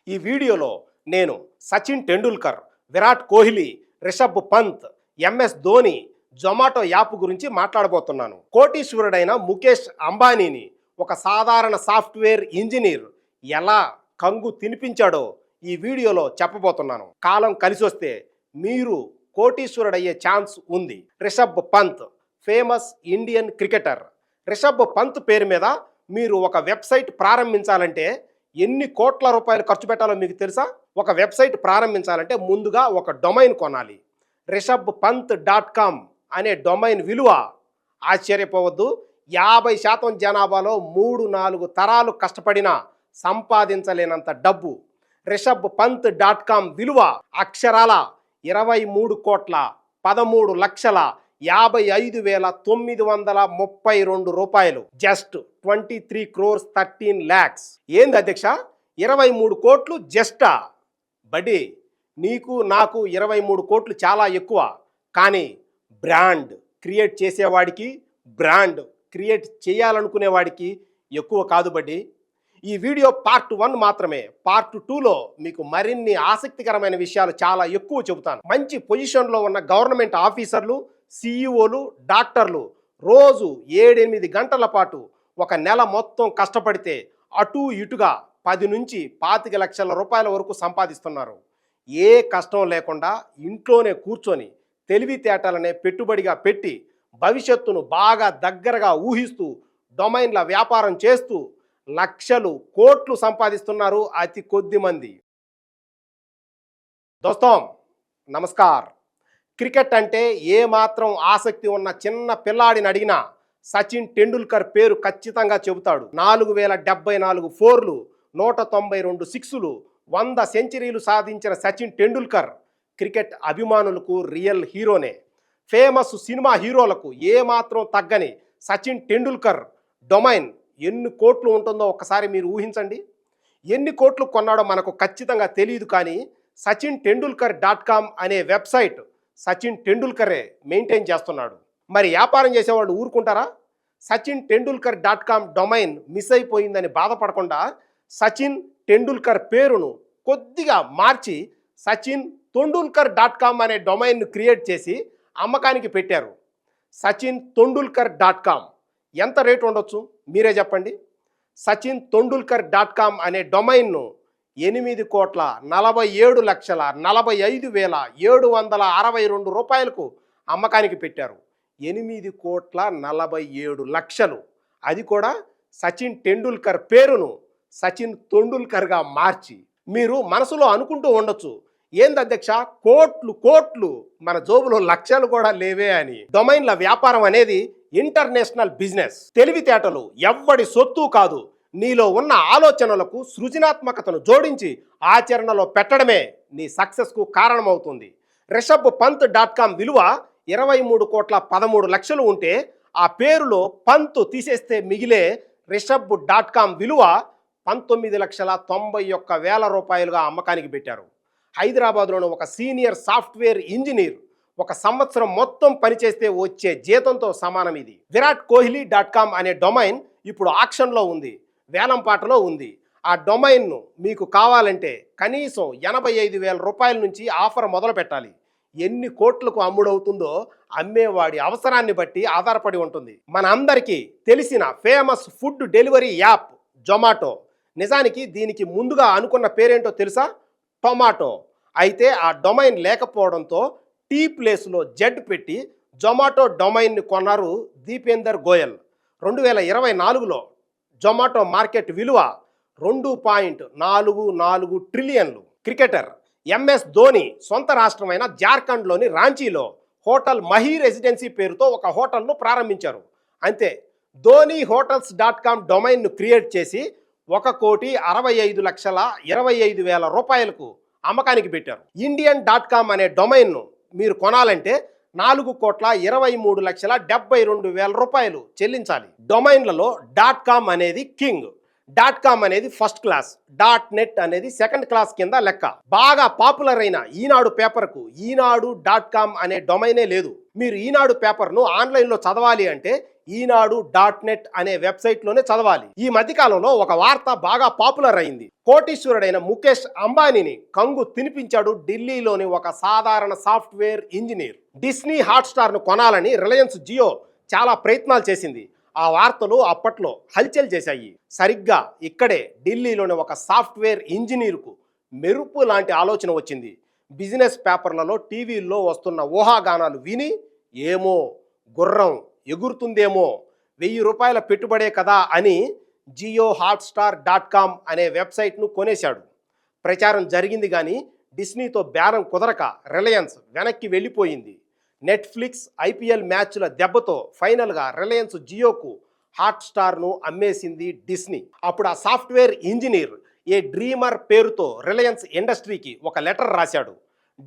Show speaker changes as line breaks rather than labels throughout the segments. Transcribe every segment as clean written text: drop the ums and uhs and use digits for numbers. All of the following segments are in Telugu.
ఈ వీడియోలో నేను సచిన్ టెండూల్కర్, విరాట్ కోహ్లీ, రిషబ్ పంత్, ఎంఎస్ ధోని జొమాటో యాప్ గురించి మాట్లాడబోతున్నాను. కోటీశ్వరుడైన ముఖేష్ అంబానీని ఒక సాధారణ సాఫ్ట్వేర్ ఇంజనీర్ ఎలా కంగు తినిపించాడో ఈ వీడియోలో చెప్పబోతున్నాను. కాలం కలిసొస్తే మీరు కోటీశ్వరుడయ్యే ఛాన్స్ ఉంది. Rishabh Pant famous Indian cricketer. Rishabh Pant పేరు మీద మీరు ఒక వెబ్సైట్ ప్రారంభించాలంటే ఎన్ని కోట్ల రూపాయలు ఖర్చు పెట్టాలో మీకు తెలుసా? ఒక వెబ్సైట్ ప్రారంభించాలంటే ముందుగా ఒక డొమైన్ కొనాలి. rishabpant.com అనే డొమైన్ విలువ ఆశ్చర్యపోవద్దు, 50% జనాభాలో 3-4 తరాలు కష్టపడినా సంపాదించలేనంత డబ్బు. rishabpant.com విలువ అక్షరాల 23,13,55,932 రూపాయలు. Just 23 crores 13 lakhs. ఏంది అధ్యక్ష, 23 కోట్లు జస్టా? బడి, నీకు నాకు 23 కోట్లు చాలా ఎక్కువ. కానీ బ్రాండ్ క్రియేట్ చేసేవాడికి, బ్రాండ్ క్రియేట్ చేయాలనుకునేవాడికి ఎక్కువ కాదు బడ్డి. ఈ వీడియో పార్ట్ 1 మాత్రమే. పార్ట్ 2లో మీకు మరిన్ని ఆసక్తికరమైన విషయాలు చాలా ఎక్కువ చెబుతాను. మంచి పొజిషన్లో ఉన్న గవర్నమెంట్ ఆఫీసర్లు, సిఇఓలు, డాక్టర్లు రోజు 7-8 గంటల పాటు ఒక నెల మొత్తం కష్టపడితే అటు ఇటుగా 10 నుంచి 25 లక్షల రూపాయల వరకు సంపాదిస్తున్నారు. ఏ కష్టం లేకుండా ఇంట్లోనే కూర్చొని తెలివితేటలనే పెట్టుబడిగా పెట్టి భవిష్యత్తును బాగా దగ్గరగా ఊహిస్తూ డొమైన్ల వ్యాపారం చేస్తూ లక్షలు కోట్లు సంపాదిస్తున్నారు అతి కొద్ది మంది. దోస్తం నమస్కార్. క్రికెట్ అంటే ఏమాత్రం ఆసక్తి ఉన్న చిన్న పిల్లాడిని అడిగినా సచిన్ టెండూల్కర్ పేరు ఖచ్చితంగా చెబుతాడు. 4074 ఫోర్లు, 192 సిక్సులు, 100 సెంచరీలు సాధించిన సచిన్ టెండూల్కర్ క్రికెట్ అభిమానులకు రియల్ హీరోనే. ఫేమస్ సినిమా హీరోలకు ఏమాత్రం తగ్గని సచిన్ టెండూల్కర్ డొమైన్ ఎన్ని కోట్లు ఉంటుందో ఒక్కసారి మీరు ఊహించండి. ఎన్ని కోట్లు కొన్నాడో మనకు ఖచ్చితంగా తెలియదు, కానీ సచిన్ టెండూల్కర్.com అనే వెబ్సైట్ సచిన్ టెండూల్కరే మెయింటైన్ చేస్తున్నాడు. మరి వ్యాపారం చేసేవాళ్ళు ఊరుకుంటారా? సచిన్ టెండూల్కర్.com డొమైన్ మిస్ అయిపోయిందని బాధపడకుండా సచిన్ టెండూల్కర్ పేరును కొద్దిగా మార్చి సచిన్ తొండూల్కర్.com అనే డొమైన్ను క్రియేట్ చేసి అమ్మకానికి పెట్టారు. సచిన్ తొండూల్కర్.com ఎంత రేటు ఉండొచ్చు మీరే చెప్పండి. సచిన్ తొండూల్కర్.com అనే డొమైన్ను 8,47,45,762 రూపాయలకు అమ్మకానికి పెట్టారు. 8,47,00,000. అది కూడా సచిన్ టెండూల్కర్ పేరును సచిన్ తొండూల్కర్గా మార్చి. మీరు మనసులో అనుకుంటూ ఉండొచ్చు, ఏంది అధ్యక్ష కోట్లు కోట్లు, మన జోబులో లక్షలు కూడా లేవే అని. డొమైన్ల వ్యాపారం అనేది ఇంటర్నేషనల్ బిజినెస్. తెలివితేటలు ఎవ్వడి సొత్తు కాదు. నీలో ఉన్న ఆలోచనలకు సృజనాత్మకతను జోడించి ఆచరణలో పెట్టడమే నీ సక్సెస్కు కారణమవుతుంది. rishabpant.com విలువ 23,13,00,000 ఉంటే ఆ పేరులో పంత్ తీసేస్తే మిగిలే rishabp.com విలువ 19,91,000 రూపాయలుగా అమ్మకానికి పెట్టారు. హైదరాబాద్లోని ఒక సీనియర్ సాఫ్ట్వేర్ ఇంజనీర్ 1 సంవత్సరం మొత్తం పనిచేస్తే వచ్చే జీతంతో సమానం ఇది. విరాట్ కోహ్లీ.com అనే డొమైన్ ఇప్పుడు ఆక్షన్లో ఉంది, వేలంపాటలో ఉంది. ఆ డొమైన్ను మీకు కావాలంటే కనీసం 85,000 రూపాయల నుంచి ఆఫర్ మొదలు పెట్టాలి. ఎన్ని కోట్లకు అమ్ముడవుతుందో అమ్మేవాడి అవసరాన్ని బట్టి ఆధారపడి ఉంటుంది. మన అందరికీ తెలిసిన famous food delivery app Zomato. నిజానికి దీనికి ముందుగా అనుకున్న పేరేంటో తెలుసా? టొమాటో. అయితే ఆ డొమైన్ లేకపోవడంతో టీ ప్లేస్లో జెడ్ పెట్టి జొమాటో డొమైన్ని కొన్నారు దీపేందర్ గోయల్. 2024లో జొమాటో మార్కెట్ విలువ 2.44 ట్రిలియన్లు. క్రికెటర్ ఎంఎస్ ధోని సొంత రాష్ట్రమైన జార్ఖండ్లోని రాంచీలో హోటల్ మహీ రెసిడెన్సీ పేరుతో ఒక హోటల్ను ప్రారంభించారు. అంతే, ధోని హోటల్స్.com డొమైన్ను క్రియేట్ చేసి 1,65,25,000 రూపాయలకు అమ్మకానికి పెట్టారు. ఇండియన్.com అనే డొమైన్ను మీరు కొనాలంటే 4,23,72,000 రూపాయలు చెల్లించాలి. డొమైన్లలో .com అనేది కింగ్, .com అనేది ఫస్ట్ క్లాస్, .net అనేది సెకండ్ క్లాస్ కింద లెక్క. బాగా పాపులర్ అయిన ఈనాడు పేపర్కు ఈనాడు.com అనే డొమైనే లేదు. మీరు ఈనాడు పేపర్ను ఆన్లైన్లో చదవాలి అంటే ఈనాడు.net అనే వెబ్సైట్లోనే చదవాలి. ఈ మధ్యకాలంలో ఒక వార్త బాగా పాపులర్ అయింది. కోటీశ్వరుడైన ముఖేష్ అంబానీని కంగు తినిపించాడు ఢిల్లీలోని ఒక సాధారణ సాఫ్ట్వేర్ ఇంజనీర్. డిస్నీ హాట్స్టార్ను కొనాలని రిలయన్స్ జియో చాలా ప్రయత్నాలు చేసింది. ఆ వార్తలు అప్పట్లో హల్చల్ చేశాయి. సరిగ్గా ఇక్కడే ఢిల్లీలోని ఒక సాఫ్ట్వేర్ ఇంజనీర్కు మెరుపు లాంటి ఆలోచన వచ్చింది. బిజినెస్ పేపర్లలో, టీవీల్లో వస్తున్న ఊహాగానాలు విని ఏమో గుర్రం ఎగురుతుందేమో, ₹1000 పెట్టుబడే కదా అని JioHotstar.com అనే వెబ్సైట్ను కొనేశాడు. ప్రచారం జరిగింది కానీ డిస్నీతో బేరం కుదరక రిలయన్స్ వెనక్కి వెళ్ళిపోయింది. నెట్ఫ్లిక్స్, ఐపీఎల్ మ్యాచ్ల దెబ్బతో ఫైనల్గా రిలయన్స్ జియోకు హాట్స్టార్ను అమ్మేసింది డిస్నీ. అప్పుడు ఆ సాఫ్ట్వేర్ ఇంజనీర్ ఏ డ్రీమర్ పేరుతో రిలయన్స్ ఇండస్ట్రీకి ఒక లెటర్ రాశాడు.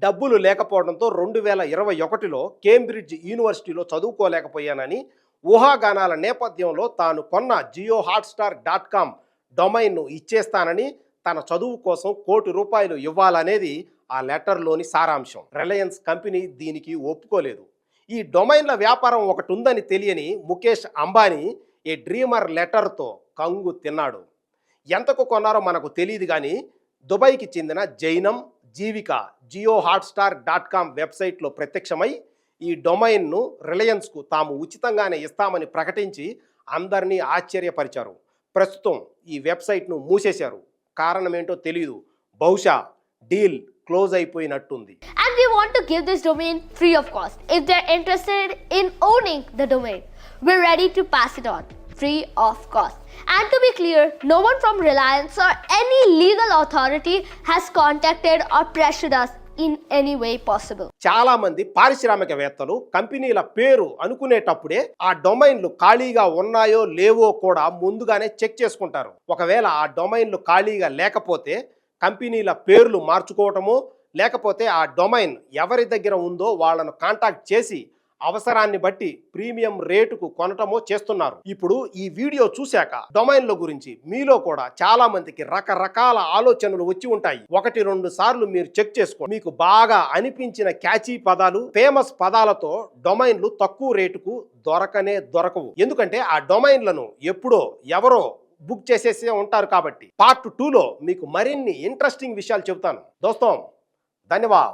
డబ్బులు లేకపోవడంతో 2021లో కేంబ్రిడ్జ్ యూనివర్సిటీలో చదువుకోలేకపోయానని, ఊహాగానాల నేపథ్యంలో తాను కొన్న JioHotstar.com డొమైన్ను ఇచ్చేస్తానని, తన చదువు కోసం ₹1 కోటి ఇవ్వాలనేది ఆ లెటర్లోని సారాంశం. రిలయన్స్ కంపెనీ దీనికి ఒప్పుకోలేదు. ఈ డొమైన్ల వ్యాపారం ఒకటి ఉందని తెలియని ముఖేష్ అంబానీ ఏ డ్రీమర్ లెటర్తో కంగు తిన్నాడు. ఎంతకు కొన్నారో మనకు తెలియదు కానీ దుబాయ్కి చెందిన జైనం, జీవిక JioHotstar.com వెబ్సైట్లో ప్రత్యక్షమై ఈ డొమైన్ను రిలయన్స్కు తాము ఉచితంగానే ఇస్తామని ప్రకటించి అందరినీ ఆశ్చర్యపరిచారు. ప్రస్తుతం ఈ వెబ్సైట్ను మూసేశారు. కారణం ఏంటో తెలియదు. బహుశా డీల్ క్లోజ్ అయిపోయినట్టుంది.
And we want to give this domain free of cost. If they're interested in owning the domain, we're ready to pass it on free of cost. And to be clear, no one from Reliance or any legal authority has contacted or pressured us in any way possible.
చాలా మంది పారిశ్రామికవేత్తలు కంపెనీల పేరు అనుకునేటప్పుడే ఆ డొమైన్లు ఖాళీగా ఉన్నాయో లేవో కూడా ముందుగానే చెక్ చేసుకుంటారు. ఒకవేళ ఆ డొమైన్లు ఖాళీగా లేకపోతే కంపెనీల పేర్లు మార్చుకోవటమో, లేకపోతే ఆ డొమైన్ ఎవరి దగ్గర ఉందో వాళ్ళను కాంటాక్ట్ చేసి అవసరాన్ని బట్టి ప్రీమియం రేటుకు కొనటమో చేస్తున్నారు. ఇప్పుడు ఈ వీడియో చూశాక డొమైన్ల గురించి మీలో కూడా చాలా మందికి రకరకాల ఆలోచనలు వచ్చి ఉంటాయి. 1-2 సార్లు మీరు చెక్ చేసుకోండి. మీకు బాగా అనిపించిన క్యాచీ పదాలు, ఫేమస్ పదాలతో డొమైన్లు తక్కువ రేటుకు దొరకవు. ఎందుకంటే ఆ డొమైన్లను ఎప్పుడో ఎవరో బుక్ చేసేసే ఉంటారు కాబట్టి. పార్ట్ 2లో మీకు మరిన్ని ఇంట్రెస్టింగ్ విషయాలు చెబుతాను. దోస్తం, ధన్యవాద్.